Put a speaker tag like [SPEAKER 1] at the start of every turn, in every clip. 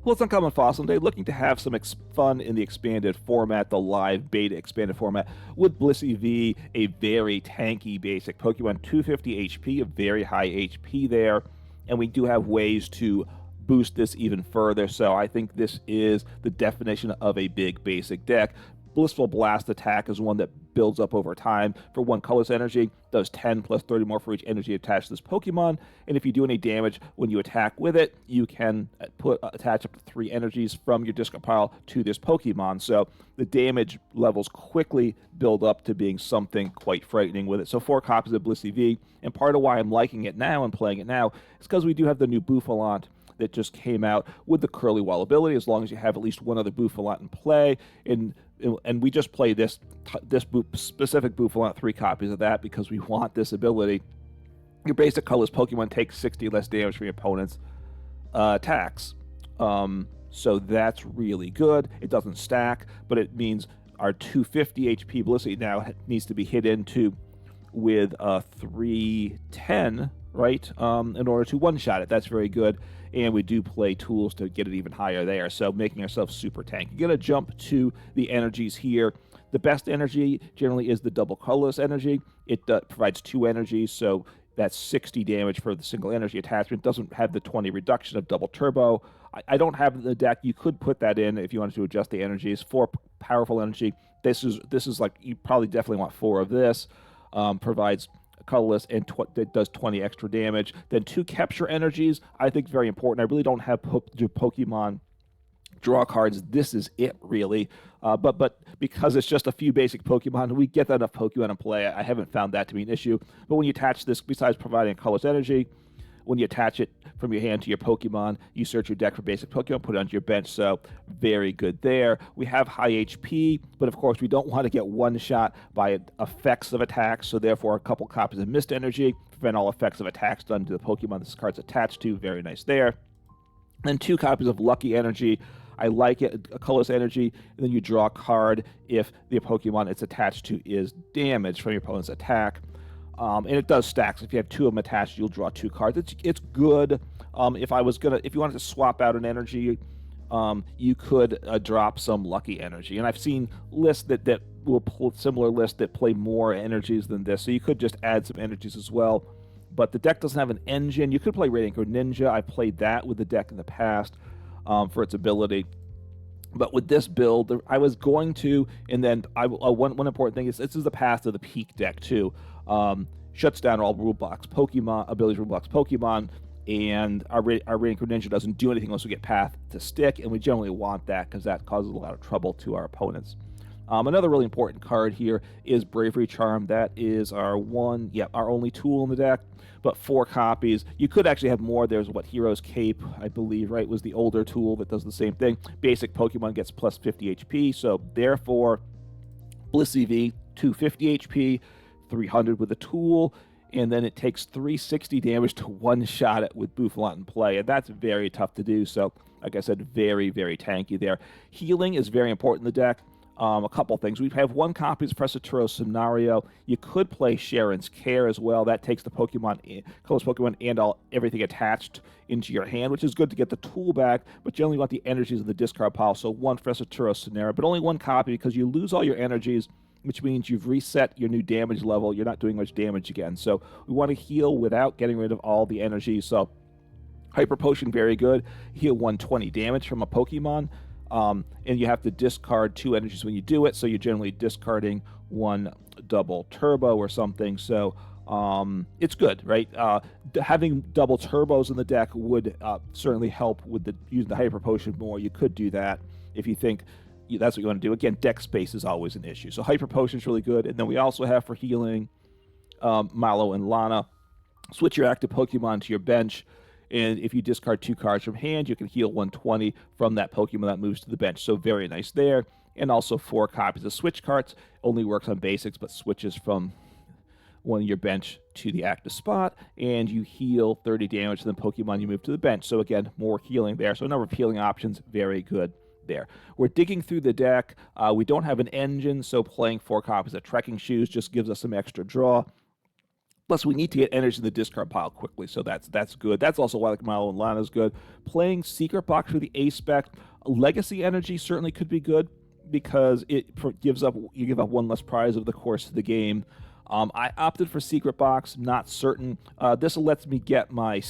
[SPEAKER 1] Well, it's Uncommon Fossil Day, looking to have some fun in the expanded format, the live beta expanded format, with Blissey V, a very tanky basic Pokemon, 250 HP, a very high HP there, and we do have ways to boost this even further, so I think this is the definition of a big basic deck. Blissful Blast attack is one that builds up over time for 1 colorless energy, does 10 plus 30 more for each energy attached to this Pokemon, and if you do any damage when you attack with it, you can attach up to 3 energies from your discard pile to this Pokemon, so the damage levels quickly build up to being something quite frightening with it. So 4 copies of Blissey V, and part of why I'm liking it now and playing it now is because we do have the new Bouffalant that just came out with the Curly Wall ability, as long as you have at least one other Bouffalant in play, and we just play this specific Bouffalant, 3 copies of that, because we want this ability. Your basic colorless Pokemon takes 60 less damage from your opponent's attacks. So that's really good. It doesn't stack, but it means our 250 HP Blissey now needs to be hit into with 310, right, in order to one-shot it. That's very good, and we do play tools to get it even higher there, so making ourselves super tanky. You're going to jump to the energies here. The best energy generally is the double colorless energy. It provides 2 energies, so that's 60 damage for the single energy attachment. Doesn't have the 20 reduction of double turbo. I don't have it in the deck. You could put that in if you wanted to adjust the energies. 4 powerful energy. This is like, you probably definitely want 4 of this. Provides colorless and that does 20 extra damage. Then 2 capture energies, I think very important. I really don't have Pokemon draw cards. This is it, really. But because it's just a few basic Pokemon, we get enough Pokemon in play. I haven't found that to be an issue. But when you attach this, besides providing colorless energy, when you attach it from your hand to your Pokemon, you search your deck for basic Pokemon, put it onto your bench, so very good there. We have high HP, but of course we don't want to get one-shot by effects of attacks, so therefore a couple copies of Mist Energy, prevent all effects of attacks done to the Pokemon this card's attached to, very nice there. And 2 copies of Lucky Energy. I like it, a colorless energy, and then you draw a card if the Pokemon it's attached to is damaged from your opponent's attack. And it does stack. So if you have 2 of them attached, you'll draw 2 cards. It's good. If you wanted to swap out an energy, you could drop some Lucky Energy. And I've seen lists that will pull similar lists that play more energies than this. So you could just add some energies as well. But the deck doesn't have an engine. You could play Radiant Ninja. I played that with the deck in the past for its ability. But with this build, I was going to, and then one important thing is this is the path to the Peak deck too. Shuts down all rule blocks Pokemon, abilities rule blocks Pokemon, and our Radiant Ninja doesn't do anything unless we get Path to Stick, and we generally want that because that causes a lot of trouble to our opponents. Another really important card here is Bravery Charm. That is our only tool in the deck, but 4 copies. You could actually have more. There's Hero's Cape, I believe, right, was the older tool that does the same thing. Basic Pokemon gets plus 50 HP, so therefore Blissey V, 250 HP, 300 with a tool, and then it takes 360 damage to one-shot it with Bouffalant in play, and that's very tough to do. So, like I said, very, very tanky there. Healing is very important in the deck. A couple things. We have 1 copy of Professor Turo's Scenario. You could play Sharon's Care as well. That takes the Pokemon, colorless Pokemon, and everything attached into your hand, which is good to get the tool back, but you only want the energies in the discard pile. So 1 Professor Turo's Scenario, but only 1 copy because you lose all your energies, which means you've reset your new damage level. You're not doing much damage again. So we want to heal without getting rid of all the energy. So Hyper Potion, very good. Heal 120 damage from a Pokemon. And you have to discard 2 energies when you do it, so you're generally discarding 1 double turbo or something. So it's good, right? Having double turbos in the deck would certainly help with using the Hyper Potion more. You could do that if you think that's what you want to do. Again, deck space is always an issue. So Hyper Potion is really good. And then we also have for healing Mallow and Lana. Switch your active Pokemon to your bench, and if you discard 2 cards from hand, you can heal 120 from that Pokemon that moves to the bench. So very nice there. And also 4 copies of Switch Carts. Only works on basics, but switches from one of your bench to the active spot, and you heal 30 damage to the Pokemon you move to the bench. So again, more healing there. So a number of healing options, very good there. We're digging through the deck. We don't have an engine, so playing 4 copies of Trekking Shoes just gives us some extra draw. Plus, we need to get energy in the discard pile quickly, so that's good. That's also why like Mallow Lana is good. Playing Secret Box for the A-Spec, Legacy Energy certainly could be good because you give up one less prize over the course of the game. I opted for Secret Box, not certain. This lets me get my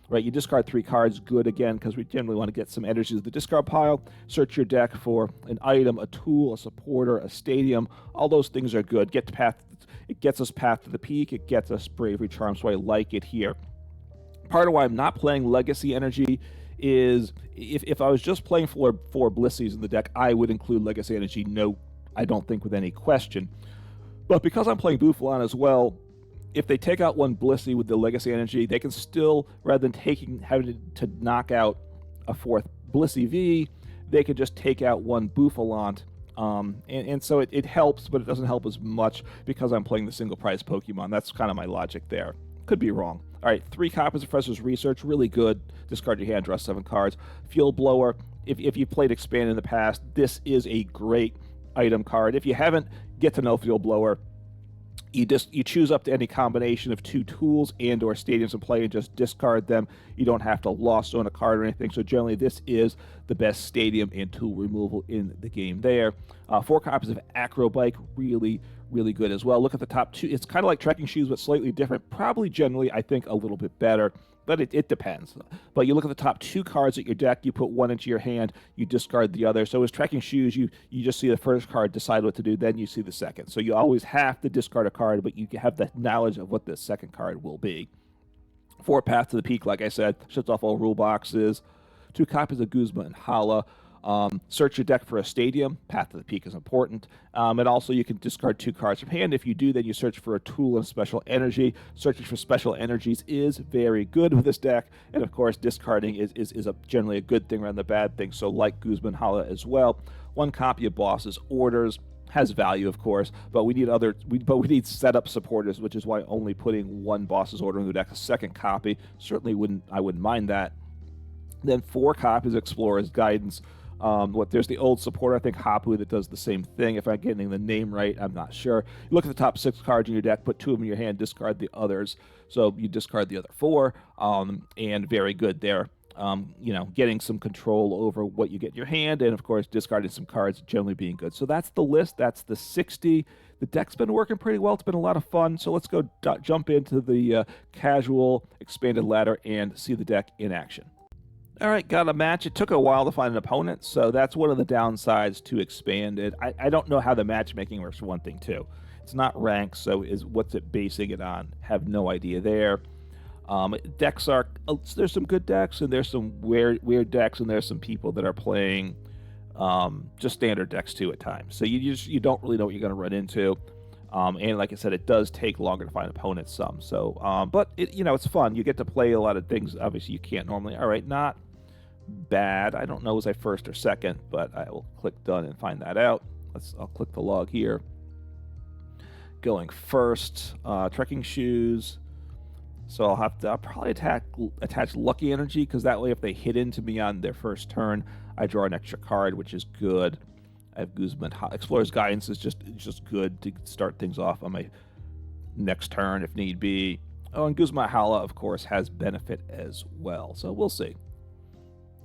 [SPEAKER 1] right, you discard 3 cards, good again, because we generally want to get some energy to the discard pile. Search your deck for an item, a tool, a supporter, a stadium. All those things are good. It gets us Path to the Peak. It gets us Bravery Charm, so I like it here. Part of why I'm not playing Legacy Energy is if I was just playing for Blissies in the deck, I would include Legacy Energy, no, I don't think with any question. But because I'm playing Bouffalant as well, if they take out one Blissey with the Legacy Energy, they can still, rather than having to knock out a 4th Blissey V, they can just take out one Bouffalant. And so it helps, but it doesn't help as much because I'm playing the single prize Pokemon. That's kind of my logic there. Could be wrong. All right, 3 copies of Professor's Research, really good. Discard your hand, draw 7 cards. Field Blower, if you played Expand in the past, this is a great item card. If you haven't, get to know Field Blower. You choose up to any combination of 2 tools and or stadiums in play and just discard them. You don't have to lost zone a card or anything. So generally, this is the best stadium and tool removal in the game there. 4 copies of Acro Bike, really, really good as well. Look at the top 2. It's kind of like Trekking Shoes, but slightly different. Probably generally, I think, a little bit better. But it depends. But you look at the top 2 cards at your deck, you put 1 into your hand, you discard the other. So as Trekking Shoes, you just see the first card, decide what to do, then you see the second. So you always have to discard a card, but you have the knowledge of what the second card will be. 4 Path to the Peak, like I said, shuts off all rule boxes. 2 copies of Guzma Hala. Search your deck for a stadium. Path to the Peak is important. And also you can discard 2 cards from hand. If you do, then you search for a tool and special energy. Searching for special energies is very good with this deck. And of course, discarding is generally a good thing rather than a bad thing. So like Guzma Hala as well. 1 copy of Boss's Orders. Has value, of course, but we need setup supporters, which is why only putting 1 Boss's Order in the deck. A 2nd copy, certainly I wouldn't mind that. Then 4 copies of Explorer's Guidance. There's the old supporter, I think Hapu, that does the same thing. If I'm getting the name right, I'm not sure. You look at the top 6 cards in your deck, put 2 of them in your hand, discard the others. So you discard the other 4, and very good there. Getting some control over what you get in your hand, and of course discarding some cards, generally being good. So that's the list. That's the 60. The deck's been working pretty well. It's been a lot of fun. So let's go jump into the casual expanded ladder and see the deck in action. All right, got a match. It took a while to find an opponent, so that's one of the downsides to Expanded. I don't know how the matchmaking works, for one thing, too. It's not ranked, so what's it basing it on? Have no idea there. Decks are... there's some good decks, and there's some weird decks, and there's some people that are playing just standard decks, too, at times. So you don't really know what you're going to run into. And like I said, it does take longer to find opponents some. So, but it's fun. You get to play a lot of things. Obviously, you can't normally. All right, not bad. I don't know was I first or second, but I will click done and find that out. I'll click the log here. Going first, Trekking Shoes. So I'll probably attach Lucky Energy, because that way if they hit into me on their first turn, I draw an extra card, which is good. I have Guzma Hala. Explorer's Guidance is just good to start things off on my next turn if need be. Oh, and Guzma Hala, of course, has benefit as well. So we'll see.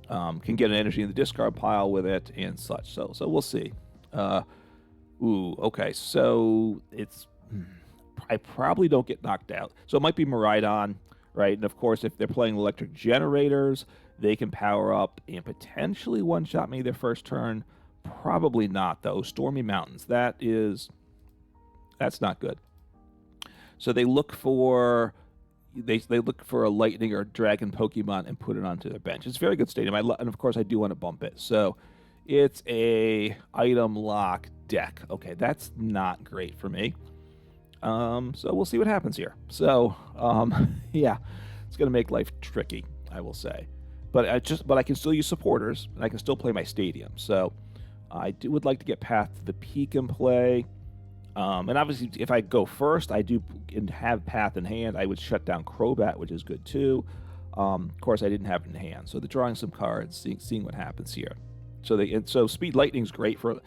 [SPEAKER 1] Can get an energy in the discard pile with it and such. So we'll see. Okay. So I probably don't get knocked out. So it might be Miraidon, right? And of course, if they're playing electric generators, they can power up and potentially one-shot me their first turn. Probably not, though. Stormy Mountains, that's not good. So they look for a lightning or dragon Pokemon and put it onto their bench. It's a very good stadium, and of course I do want to bump it. So it's a item lock deck. Okay, that's not great for me. So we'll see what happens here. So yeah, it's gonna make life tricky, I will say. But I can still use supporters, and I can still play my stadium. So I would like to get Path to the Peak in play. And obviously, if I go first, I do have Path in hand. I would shut down Crobat, which is good too. Of course, I didn't have it in hand. So they're drawing some cards, seeing what happens here. So Speed Lightning's great for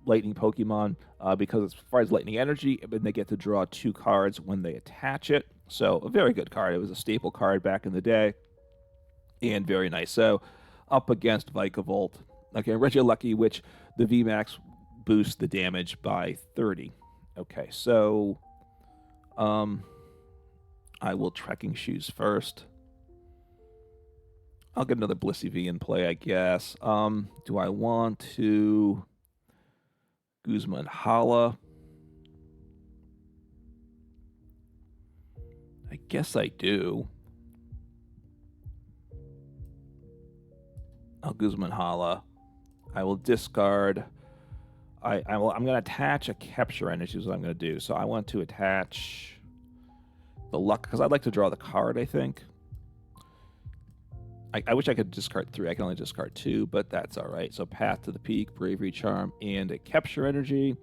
[SPEAKER 1] lightning Pokemon because as far as lightning energy, they get to draw 2 cards when they attach it. So a very good card. It was a staple card back in the day, and very nice. So up against Vikavolt. Okay, Regilucky, which the VMAX boosts the damage by 30. Okay, so I will Trekking Shoes first. I'll get another Blissey V in play, I guess. Do I want to Guzma Hala? I guess I do. I'll Guzma Hala. I will discard. I'm going to attach a Capture Energy is what I'm going to do. So I want to attach the Luck, because I'd like to draw the card, I think. I wish I could discard 3. I can only discard 2, but that's all right. So Path to the Peak, Bravery Charm, and a Capture Energy,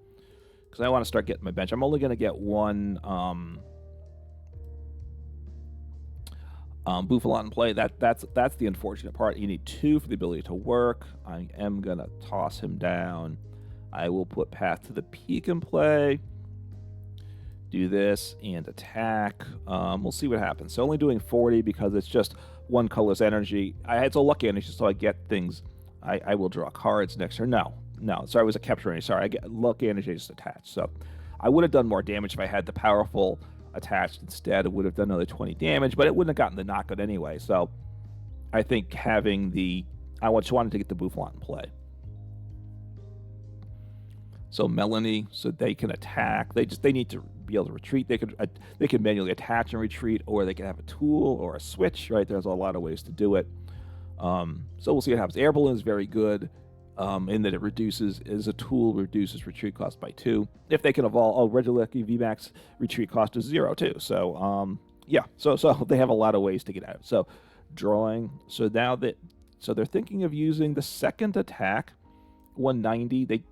[SPEAKER 1] because I want to start getting my bench. I'm only going to get 1 Bouffalant in play. That's the unfortunate part. You need 2 for the ability to work. I am going to toss him down. I will put Path to the Peak in play. Do this and attack. We'll see what happens. So only doing 40 because it's just 1 colorless energy. It's a lucky energy, so I get things. I will draw cards next turn. No. Sorry, it was a Capture Energy. Sorry, I get lucky energy just attached. So I would have done more damage if I had the Powerful attached instead. It would have done another 20 damage, but it wouldn't have gotten the knockout anyway. So I think having I just wanted to get the Bouffalant in play. So Melanie, so they can attack. They need to be able to retreat. They could manually attach and retreat, or they can have a tool or a switch. Right, there's a lot of ways to do it. So we'll see what happens. Air Balloon is very good in that it reduces retreat cost by 2. If they can evolve, Regilucky VMAX retreat cost is 0 too. So yeah, so they have a lot of ways to get out. So drawing. So now they're thinking of using the second attack, 190. They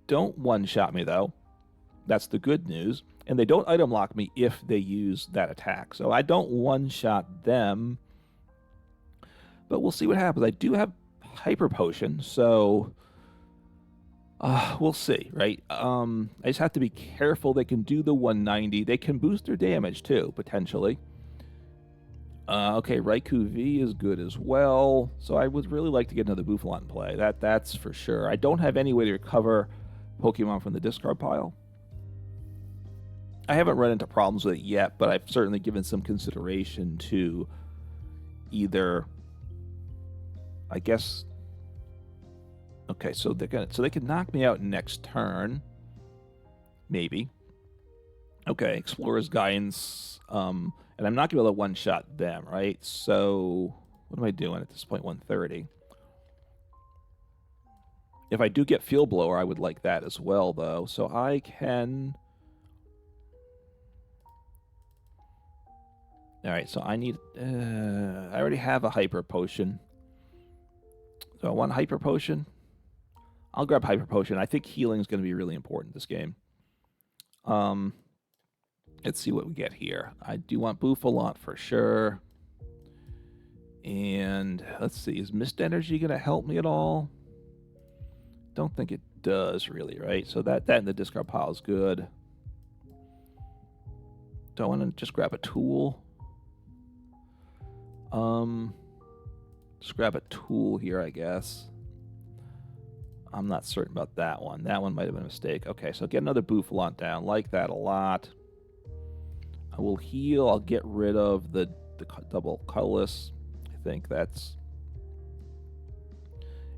[SPEAKER 1] don't one-shot me, though. That's the good news. And they don't item lock me if they use that attack. So I don't one-shot them. But we'll see what happens. I do have Hyper Potion, so we'll see, right? I just have to be careful. They can do the 190. They can boost their damage, too, potentially. Okay, Raichu V is good as well. So I would really like to get another Bouffalant in play. That's for sure. I don't have any way to recover Pokemon from the discard pile. I haven't run into problems with it yet, but I've certainly given some consideration to either, I guess. Okay, so they can knock me out next turn, maybe. Okay, Explorer's Guidance, and I'm not gonna be able to one-shot them, right? So what am I doing at this point? 130. If I do get Field Blower, I would like that as well, though. So I can. All right, so I need. I already have a Hyper Potion. So I want Hyper Potion. I'll grab Hyper Potion. I think healing is going to be really important this game. Let's see what we get here. I do want Bouffalant for sure. And let's see, is Mist Energy going to help me at all? Don't think it does really, right? So that in the discard pile is good. Do I want to just grab a tool? Just grab a tool here, I guess. I'm not certain about that one. That one might have been a mistake. Okay, so get another Bouffalant down. Like that a lot. I will heal. I'll get rid of the double Colorless. I think that's...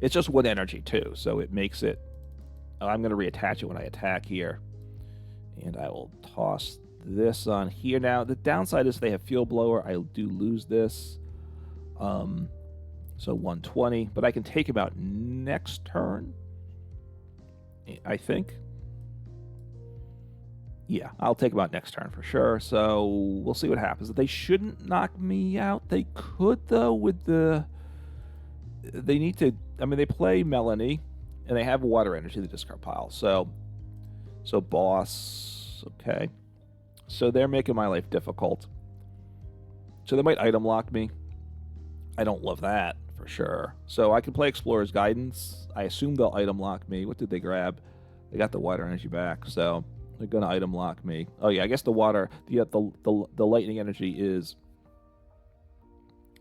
[SPEAKER 1] It's just 1 energy, too, so it makes it... I'm going to reattach it when I attack here. And I will toss this on here. Now, the downside is they have Field Blower. I do lose this. So 120. But I can take him out next turn, I think. Yeah, I'll take him out next turn for sure. So we'll see what happens. They shouldn't knock me out. They could, though, with the... They need to... I mean, they play Melanie, and they have Water Energy in the discard pile. So Boss, okay. So they're making my life difficult. So they might item lock me. I don't love that, for sure. So I can play Explorer's Guidance. I assume they'll item lock me. What did they grab? They got the water energy back, so they're gonna item lock me. Oh yeah, I guess the water, the lightning energy is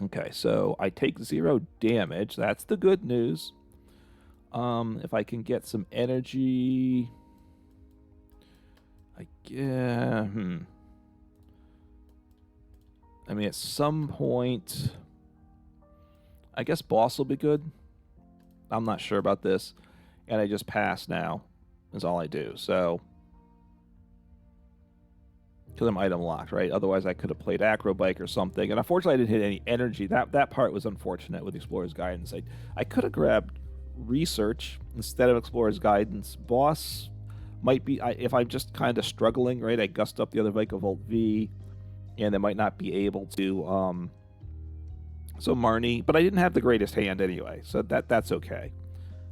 [SPEAKER 1] okay. So I take 0 damage. That's the good news. If I can get some energy, I mean, at some point, I guess boss will be good. I'm not sure about this, and I just pass now. Is all I do. So, because I'm item locked, right? Otherwise, I could have played Acro Bike or something. And unfortunately, I didn't hit any energy. That part was unfortunate with Explorer's Guidance. I could have grabbed Research instead of Explorer's Guidance. Boss might be, if I'm just kind of struggling, right? I gust up the other Vikavolt V, and they might not be able to. So Marnie, but I didn't have the greatest hand anyway, so that's okay.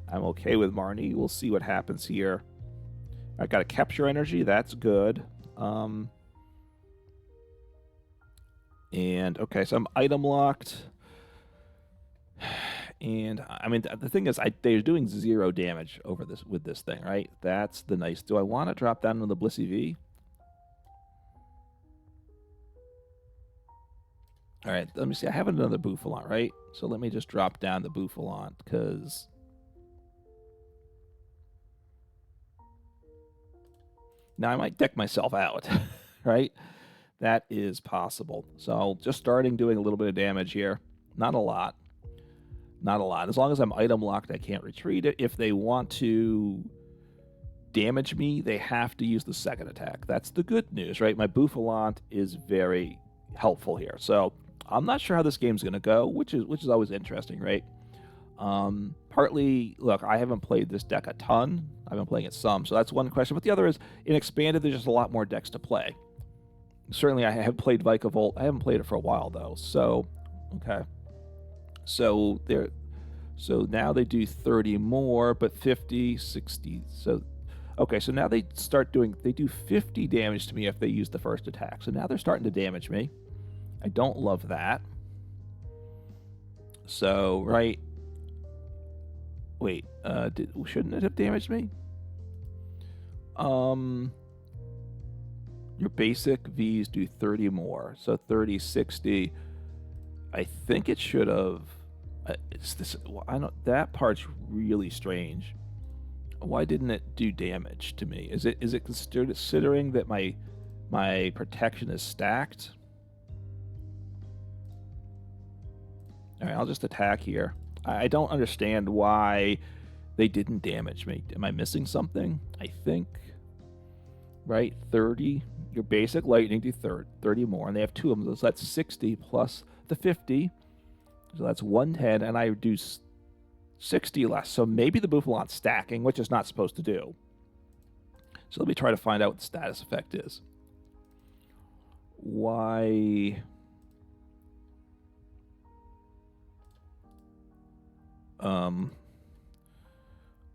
[SPEAKER 1] I'm okay with Marnie. We'll see what happens here. I got a Capture Energy. That's good. And okay, so I'm item locked. And I mean, the thing is, they're doing 0 damage over this with this thing, right? That's the nice. Do I want to drop down to the Blissey V? All right, let me see. I have another Bouffalant, right? So let me just drop down the Bouffalant, because now I might deck myself out, right? That is possible. So just starting doing a little bit of damage here. Not a lot. Not a lot. As long as I'm item locked, I can't retreat it. If they want to damage me, they have to use the second attack. That's the good news, right? My Bouffalant is very helpful here. So I'm not sure how this game's going to go, which is always interesting, right? Partly, look, I haven't played this deck a ton. I've been playing it some, so that's one question. But the other is, in Expanded, there's just a lot more decks to play. Certainly, I have played Vikavolt. I haven't played it for a while, though. So, okay. So now they do 30 more, but 50, 60. So, okay, so now they do 50 damage to me if they use the first attack. So now they're starting to damage me. I don't love that. So, right. Wait, shouldn't it have damaged me? Your basic Vs do 30 more. So 30, 60. I think it should have. That part's really strange. Why didn't it do damage to me? Is it considering that my protection is stacked? All right, I'll just attack here. I don't understand why they didn't damage me. Am I missing something? I think. Right, 30. Your basic lightning do 30 more, and they have 2 of them. So that's 60 plus the 50. So that's 110, and I do 60 less. So maybe the Bouffalant's stacking, which it's not supposed to do. So let me try to find out what the status effect is. Why?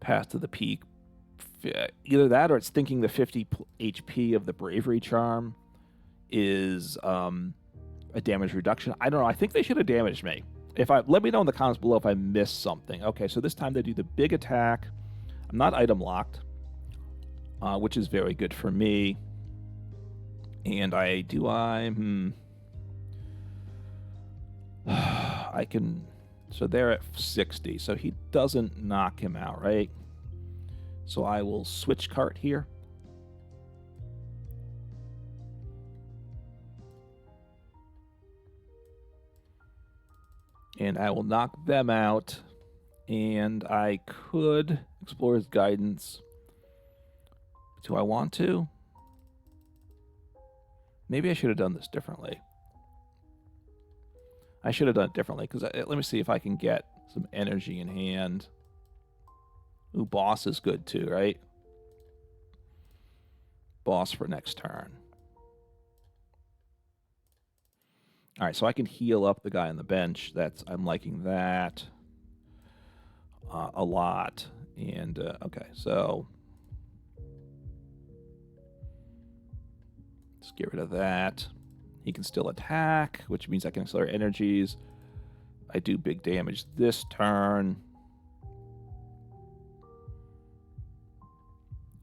[SPEAKER 1] Path to the peak. Either that or it's thinking the 50 HP of the Bravery Charm is a damage reduction. I don't know. I think they should have damaged me. Let me know in the comments below if I missed something. Okay, so this time they do the big attack. I'm not item locked, which is very good for me. And I can. So they're at 60. So he doesn't knock him out, right? So I will switch cart here. And I will knock them out. And I could explore his guidance. Do I want to? Maybe I should have done this differently. I should have done it differently, because let me see if I can get some energy in hand. Ooh, boss is good too, right? Boss for next turn. All right, so I can heal up the guy on the bench. I'm liking that a lot. And okay, so let's get rid of that. He can still attack, which means I can accelerate energies. I do big damage this turn.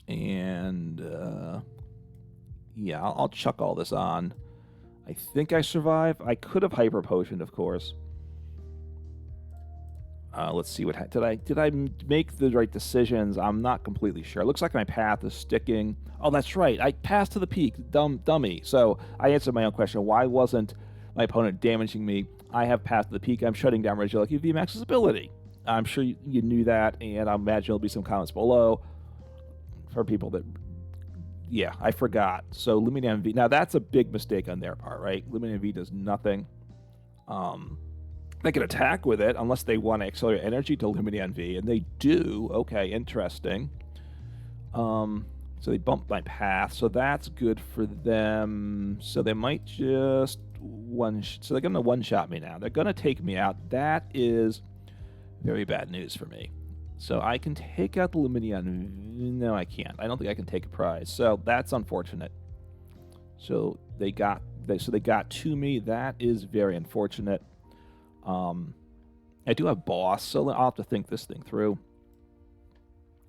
[SPEAKER 1] And, yeah, I'll chuck all this on. I think I survive. I could have Hyper Potioned, of course. Let's see what did I make the right decisions? I'm not completely sure. It looks like my path is sticking. Oh, that's right. I passed to the peak, dummy. So I answered my own question. Why wasn't my opponent damaging me? I have passed to the peak. I'm shutting down Raichu Lucky VMAX's ability. I'm sure you knew that, and I imagine there'll be some comments below for people that, yeah, I forgot. So Lumineon V. Now that's a big mistake on their part, right? Lumineon V does nothing. They can attack with it unless they want to accelerate energy to Lumineon V, and they do. Okay, interesting. So they bumped my path, so that's good for them. So they might just so they're going to one-shot me now. They're going to take me out. That is very bad news for me. So I can take out the Lumineon. No, I can't. I don't think I can take a prize. So that's unfortunate. So they got to me. That is very unfortunate. I do have boss, so I'll have to think this thing through.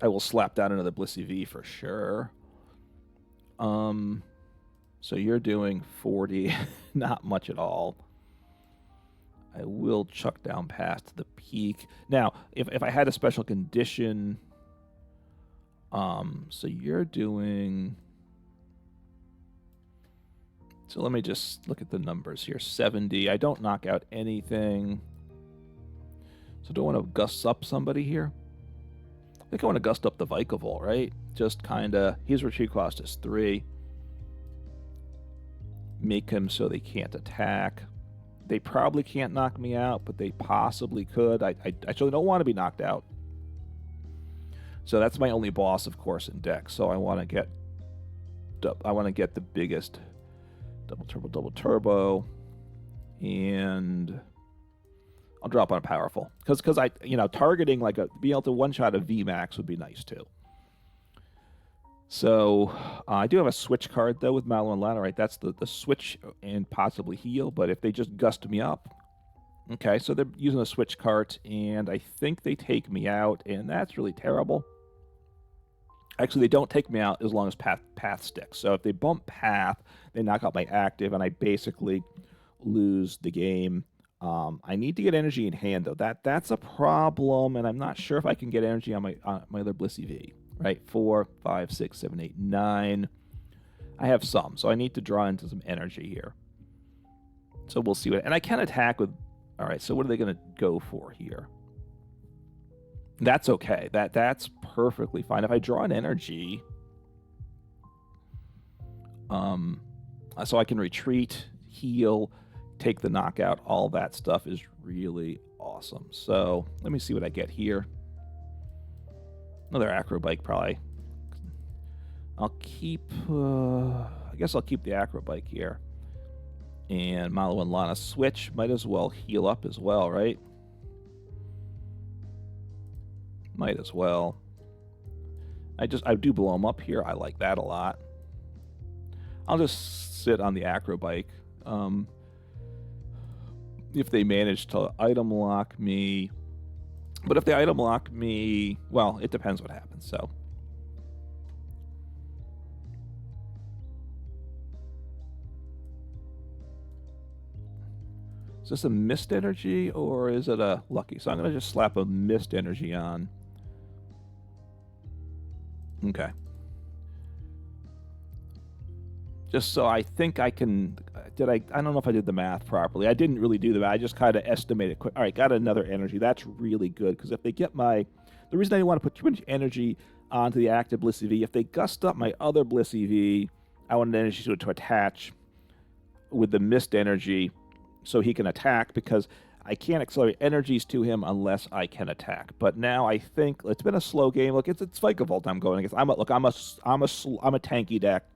[SPEAKER 1] I will slap down another Blissey V for sure. So you're doing 40, not much at all. I will chuck down past the peak. Now, if I had a special condition, so you're doing, so let me just look at the numbers here. 70, I don't knock out anything. So do I want to gust up somebody here? I think I want to gust up the Vikavolt, right? Just kind of, his retreat cost is 3. Make him so they can't attack. They probably can't knock me out, but they possibly could. I actually don't want to be knocked out. So that's my only boss, of course, in deck. So I want to get the biggest double turbo, and I'll drop on a powerful because I targeting like being able to one shot a VMAX would be nice too. So I do have a switch card though with Mallow Lana, right? That's the switch and possibly heal, but if they just gust me up, okay. So they're using a switch cart, and I think they take me out, and that's really terrible. Actually, they don't take me out as long as path sticks. So if they bump path, they knock out my active, and I basically lose the game. I need to get energy in hand though. That's a problem, and I'm not sure if I can get energy on my other Blissey V. Right, 4, 5, 6, 7, 8, 9. I have some, so I need to draw into some energy here. So we'll see what, and I can attack with. All right, so what are they going to go for here? That's okay. That's perfectly fine. If I draw an energy, so I can retreat, heal, take the knockout. All that stuff is really awesome. So let me see what I get here. Another Acro Bike, probably. I'll keep, I guess I'll keep the Acro Bike here. And Mallow and Lana switch. Might as well heal up as well, right? Might as well. I do blow them up here. I like that a lot. I'll just sit on the Acro Bike. If they manage to item lock me. But if they item lock me, well, it depends what happens, so. Is this a Mist Energy, or is it a Lucky? So I'm going to just slap a Mist Energy on. Okay. Just so I think I can, I don't know if I did the math properly. I didn't really do the math. I just kind of estimated quick. All right, got another energy. That's really good, because if they get the reason I didn't want to put too much energy onto the active Blissey V, if they gust up my other Blissey V, I wanted energy to attach with the Mist Energy so he can attack, because I can't accelerate energies to him unless I can attack. But now I think it's been a slow game. Look, it's Vikavolt I'm going against. I'm a tanky deck.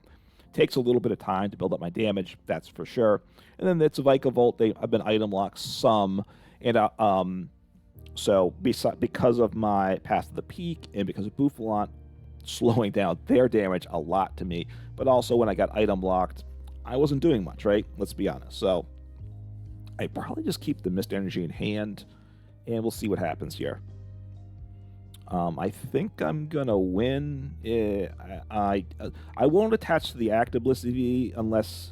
[SPEAKER 1] Takes a little bit of time to build up my damage, that's for sure. And then it's a Vikavolt. I've been item locked some, and so because of my path to the peak and because of Bouffalant slowing down their damage a lot to me, but also when I got item locked, I wasn't doing much, right? Let's be honest. So I probably just keep the Mist Energy in hand, and we'll see what happens here. I think I'm gonna win. I won't attach to the active Blissey V unless.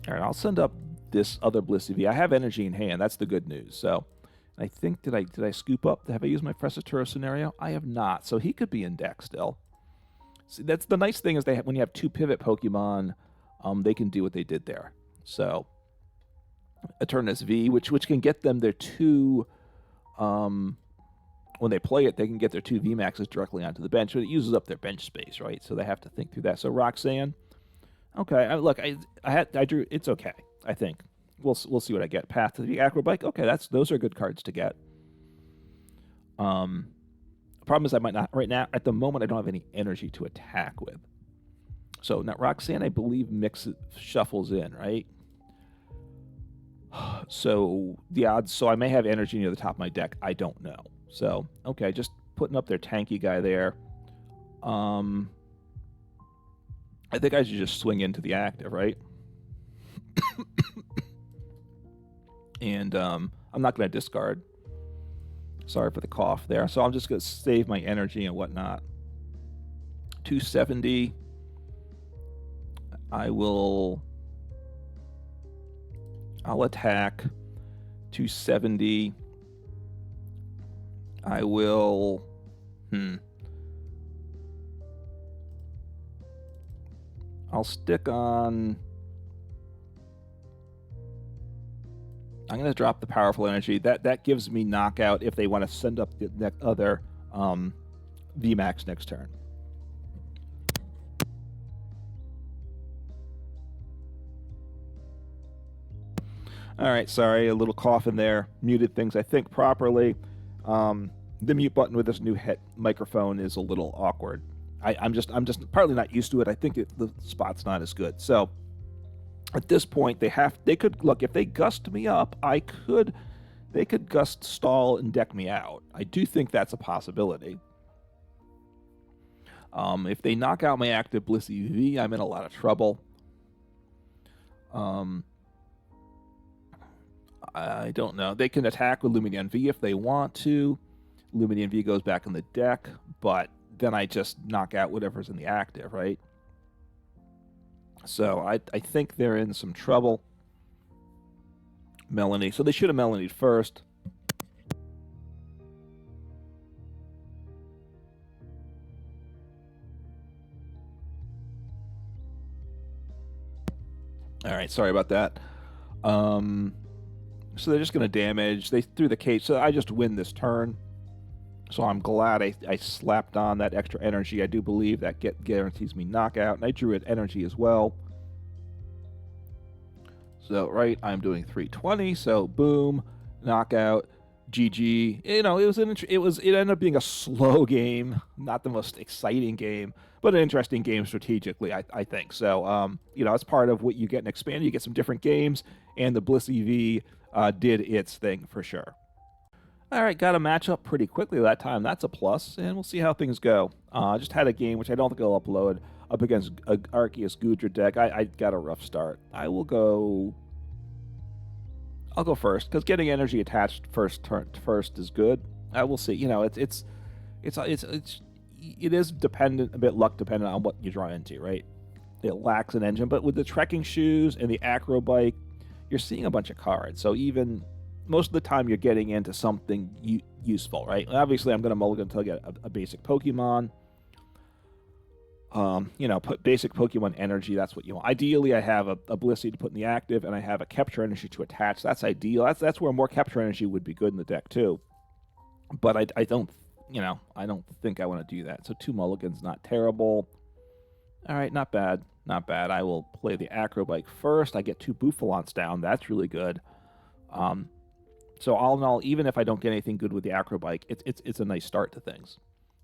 [SPEAKER 1] All right, I'll send up this other Blissey V. I have energy in hand. That's the good news. So, I think did I scoop up? Have I used my Turo scenario? I have not. So he could be in deck still. See, that's the nice thing is when you have two pivot Pokemon, they can do what they did there. So, Eternus V, which can get them their two. When they play it, they can get their two VMAXs directly onto the bench, but it uses up their bench space, right? So they have to think through that. So Roxanne, okay. Look, I drew. It's okay. I think we'll see what I get. Path to the Acro Bike. Okay, those are good cards to get. Problem is I might not right now. At the moment, I don't have any energy to attack with. So now Roxanne, I believe, shuffles in, right? So the odds. So I may have energy near the top of my deck. I don't know. So okay, just putting up their tanky guy there. I think I should just swing into the active, right? And I'm not going to discard. Sorry for the cough there. So I'm just going to save my energy and whatnot. 270. I'll attack. 270. I will. I'll stick on. I'm going to drop the powerful energy. That gives me knockout if they want to send up the other VMAX next turn. All right, sorry, a little cough in there. Muted things, I think, properly. The mute button with this new microphone is a little awkward. I'm just partly not used to it. I think the spot's not as good. So at this point, they could look if they gust me up. They could gust, stall, and deck me out. I do think that's a possibility. If they knock out my active Blissey V, I'm in a lot of trouble. I don't know. They can attack with Lumineon V if they want to. Lumineon V goes back in the deck, but then I just knock out whatever's in the active, right? So I think they're in some trouble. Melanie. So they should have Melanie first. All right, sorry about that. So they're just going to damage. They threw the cage, so I just win this turn. So I'm glad I slapped on that extra energy. I do believe that guarantees me knockout, and I drew it energy as well. So, right, I'm doing 320, so boom, knockout, GG. You know, it ended up being a slow game, not the most exciting game, but an interesting game strategically, I think. So, you know, as part of what you get in Expanded, you get some different games, and the Blissey V did its thing for sure. All right, got a matchup pretty quickly that time. That's a plus, and we'll see how things go. Just had a game, which I don't think I'll upload, up against Arceus Gudra deck. I got a rough start. I'll go first, because getting energy attached first is good. I will see. You know, it is dependent, a bit luck dependent on what you draw into, right? It lacks an engine, but with the Trekking Shoes and the Acro Bike, you're seeing a bunch of cards. So even most of the time you're getting into something useful, right? Obviously, I'm going to mulligan until I get a basic Pokemon. You know, put basic Pokemon energy. That's what you want. Ideally, I have a Blissey to put in the active, and I have a Capture Energy to attach. That's ideal. That's where more Capture Energy would be good in the deck too. But I don't, you know, I don't think I want to do that. So 2 mulligans, not terrible. All right, not bad, not bad. I will play the Acro Bike first. I get 2 Bouffalants down. That's really good. So all in all, even if I don't get anything good with the Acro Bike, it's a nice start to things.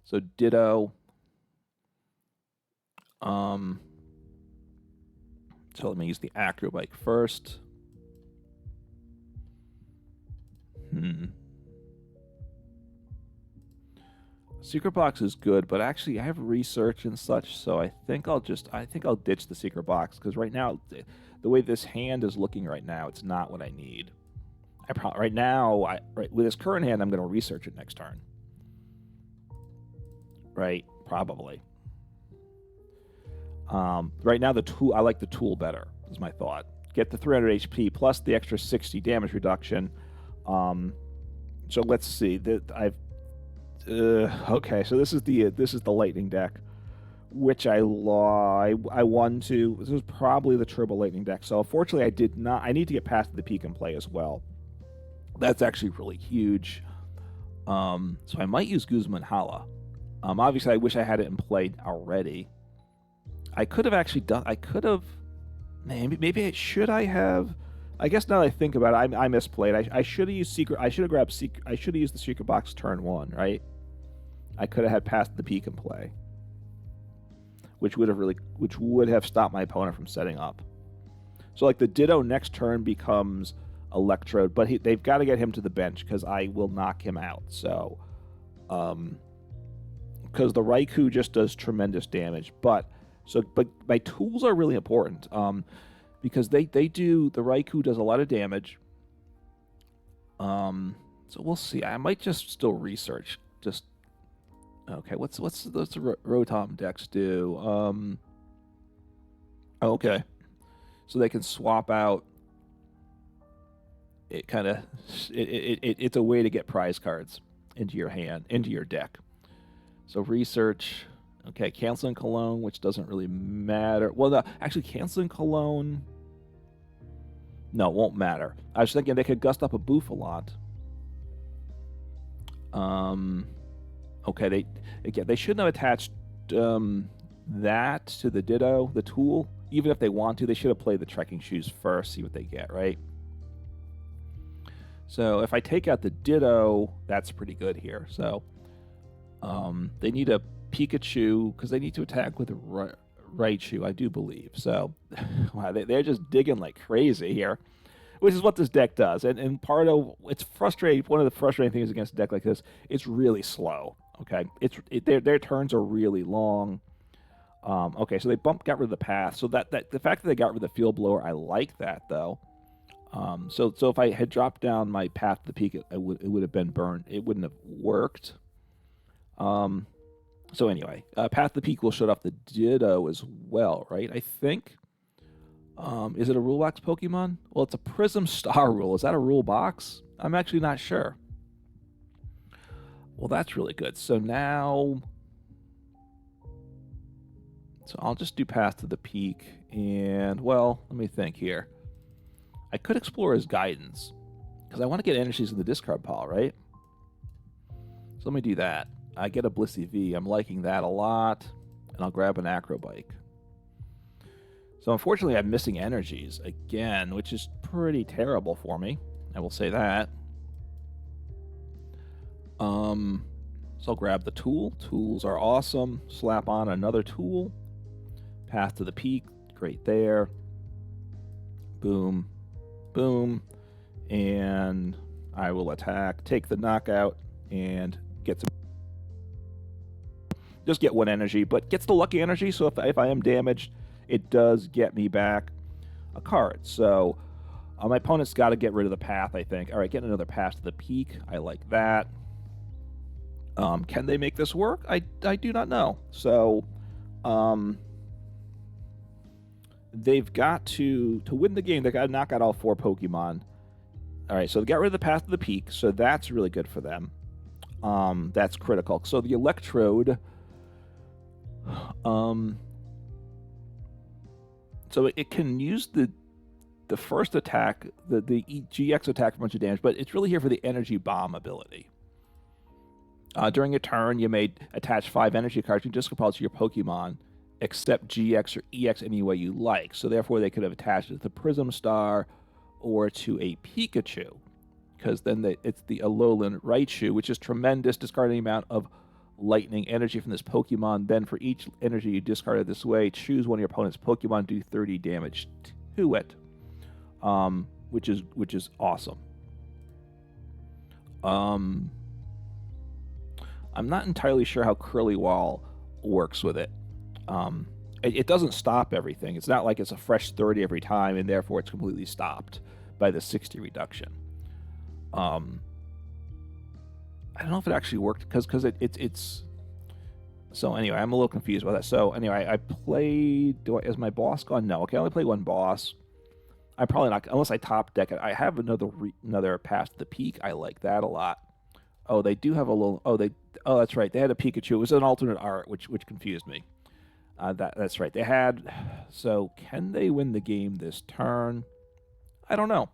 [SPEAKER 1] So Ditto. So let me use the Acro Bike first. Secret Box is good, but actually I have research and such, so I think I'll ditch the Secret Box, because right now, the way this hand is looking right now, it's not what I need. right now, with his current hand, I'm going to research it next turn. Right, probably. Right now, the tool, I like the tool better, is my thought. Get the 300 HP plus the extra 60 damage reduction. So let's see. Okay, so this is the lightning deck, which I won to. This was probably the turbo lightning deck. So unfortunately, I did not. I need to get past the peak and play as well. That's actually really huge. So I might use Guzma Hala. Obviously, I wish I had it in play already. I could have actually done. I could have. Maybe should I have? I guess now that I think about it, I misplayed. I should have used Secret. I should have grabbed Secret. I should have used the Secret Box turn 1, right? I could have had past the peak and play, which would have stopped my opponent from setting up. So like the Ditto next turn becomes Electrode, but they've got to get him to the bench because I will knock him out. So, because the Raichu just does tremendous damage, but my tools are really important. Because the Raichu does a lot of damage. So we'll see. I might just still research. Okay. What's the Rotom decks do? Okay. So they can swap out. It's a way to get prize cards into your hand, into your deck. So research. Okay, canceling Cologne, which doesn't really matter. Well, no, actually, canceling Cologne... No, it won't matter. I was thinking they could gust up a Bouffalant. Okay, they shouldn't have attached that to the Ditto, the tool. Even if they want to, they should have played the Trekking Shoes first, see what they get, right? So if I take out the Ditto, that's pretty good here. So they need a Pikachu, because they need to attack with Raichu, I do believe. So, wow, they're just digging like crazy here, which is what this deck does. And part of it's frustrating. One of the frustrating things against a deck like this, it's really slow. Okay, their turns are really long. Okay, so they got rid of the path. So that the fact that they got rid of the Field Blower, I like that though. So if I had dropped down my path to the peak, it would have been burned. It wouldn't have worked. So anyway, Path to the Peak will shut off the Ditto as well, right? I think. Is it a rule box Pokemon? Well, it's a Prism Star rule. Is that a rule box? I'm actually not sure. Well, that's really good. So now... So I'll just do Path to the Peak. And, well, let me think here. I could explore his Guidance. Because I want to get energies in the discard pile, right? So let me do that. I get a Blissey V. I'm liking that a lot. And I'll grab an Acro Bike. So unfortunately, I'm missing energies again, which is pretty terrible for me. I will say that. So I'll grab the tool. Tools are awesome. Slap on another tool. Path to the Peak. Great there. Boom. Boom. And I will attack. Take the knockout and get some. Just get one energy, but gets the Lucky Energy, so if I am damaged, it does get me back a card. So my opponent's got to get rid of the path, I think. All right, get another Path to the Peak. I like that. Can they make this work? I do not know. So they've got to win the game, they've got to knock out all 4 Pokemon. All right, so they got rid of the Path to the Peak, so that's really good for them. That's critical. So the Electrode... so it can use the first attack, the GX attack for a bunch of damage, but it's really here for the Energy Bomb ability. During a turn, you may attach 5 energy cards you discard piles to your Pokemon, except GX or EX any way you like. So therefore, they could have attached it to the Prism Star or to a Pikachu, because then it's the Alolan Raichu, which is tremendous, discarding amount of lightning energy from this Pokemon. Then for each energy you discarded this way, choose one of your opponent's Pokemon, do 30 damage to it, which is awesome. I'm not entirely sure how Curly Wall works with it. It doesn't stop everything. It's not like it's a fresh 30 every time, and therefore it's completely stopped by the 60 reduction. I don't know if it actually worked because it's. So anyway, I'm a little confused about that. So anyway, I played. Is my boss gone? No. Okay, I only played one boss. I'm probably not unless I top deck it. I have another pass to the peak. I like that a lot. Oh, they do have a little. Oh, that's right. They had a Pikachu. It was an alternate art, which confused me. That's right. They had. So can they win the game this turn? I don't know.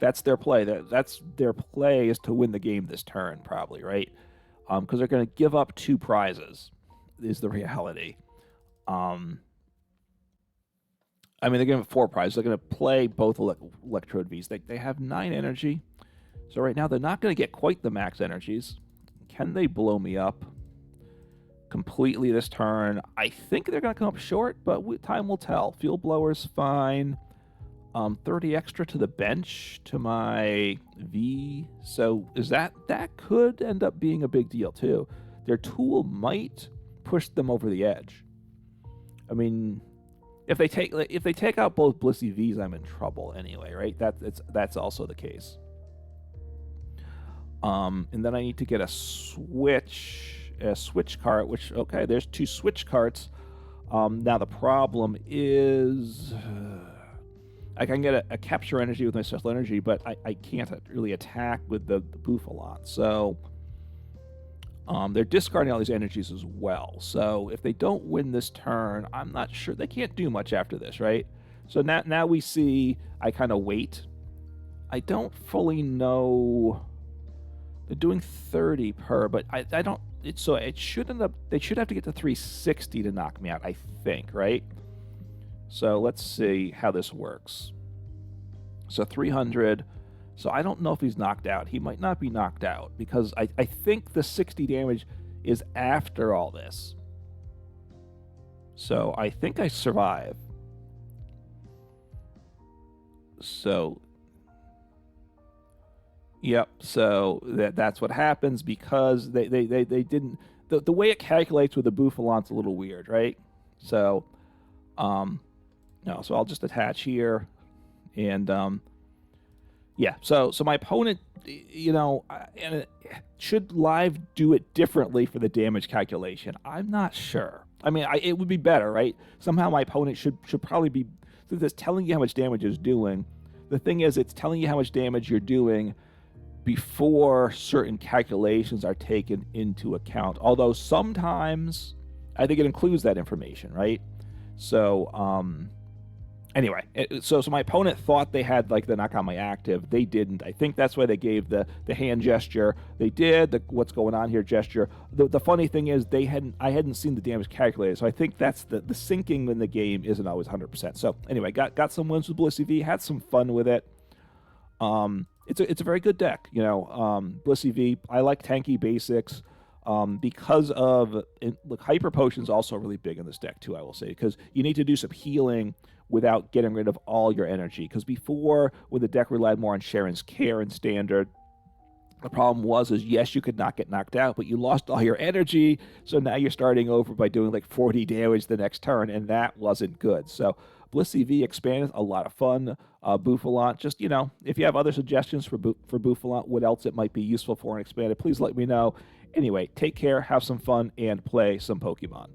[SPEAKER 1] That's their play. That's their play is to win the game this turn, probably, right? Because they're going to give up 2 prizes, is the reality. I mean, they're going to have 4 prizes. They're going to play both Electrode Vs. They have 9 energy. So right now, they're not going to get quite the max energies. Can they blow me up completely this turn? I think they're going to come up short, but time will tell. Field Blower's fine. 30 extra to the bench to my V. So is that could end up being a big deal too. Their tool might push them over the edge. I mean, if they take out both Blissey Vs, I'm in trouble anyway, right? That's also the case. And then I need to get a switch cart, which okay, there's 2 switch carts. Now the problem is. I can get a capture energy with my special energy, but I can't really attack with the Bouffalant. So they're discarding all these energies as well. So if they don't win this turn, I'm not sure. They can't do much after this, right? So now we see I kind of wait. I don't fully know. They're doing 30 per, but I don't. So it should end up. They should have to get to 360 to knock me out, I think, right? So let's see how this works. So 300. So I don't know if he's knocked out. He might not be knocked out because I think the 60 damage is after all this. So I think I survive. So, yep. So that's what happens because they didn't. The way it calculates with the Bouffalant's a little weird, right? So, no, so I'll just attach here, and yeah. So my opponent, and should live do it differently for the damage calculation? I'm not sure. I mean, it would be better, right? Somehow my opponent should probably be, since it's telling you how much damage it's doing. The thing is, it's telling you how much damage you're doing before certain calculations are taken into account. Although sometimes I think it includes that information, right? So, anyway, so my opponent thought they had like the knock on my active. They didn't. I think that's why they gave the hand gesture. They did the what's going on here gesture. The funny thing is I hadn't seen the damage calculated, so I think that's the syncing in the game isn't always 100%. So anyway, got some wins with Blissey V. Had some fun with it. It's a very good deck. Blissey V. I like tanky basics. Because of look, Hyper Potion is also really big in this deck too, I will say, because you need to do some healing without getting rid of all your energy. Because before, when the deck relied more on Sharon's Care in Standard, the problem is yes, you could not get knocked out, but you lost all your energy, so now you're starting over by doing like 40 damage the next turn, and that wasn't good. So Blissey V expanded, a lot of fun. Bouffalant, just, if you have other suggestions for Bouffalant, what else it might be useful for and expanded, please let me know. Anyway, take care, have some fun, and play some Pokemon.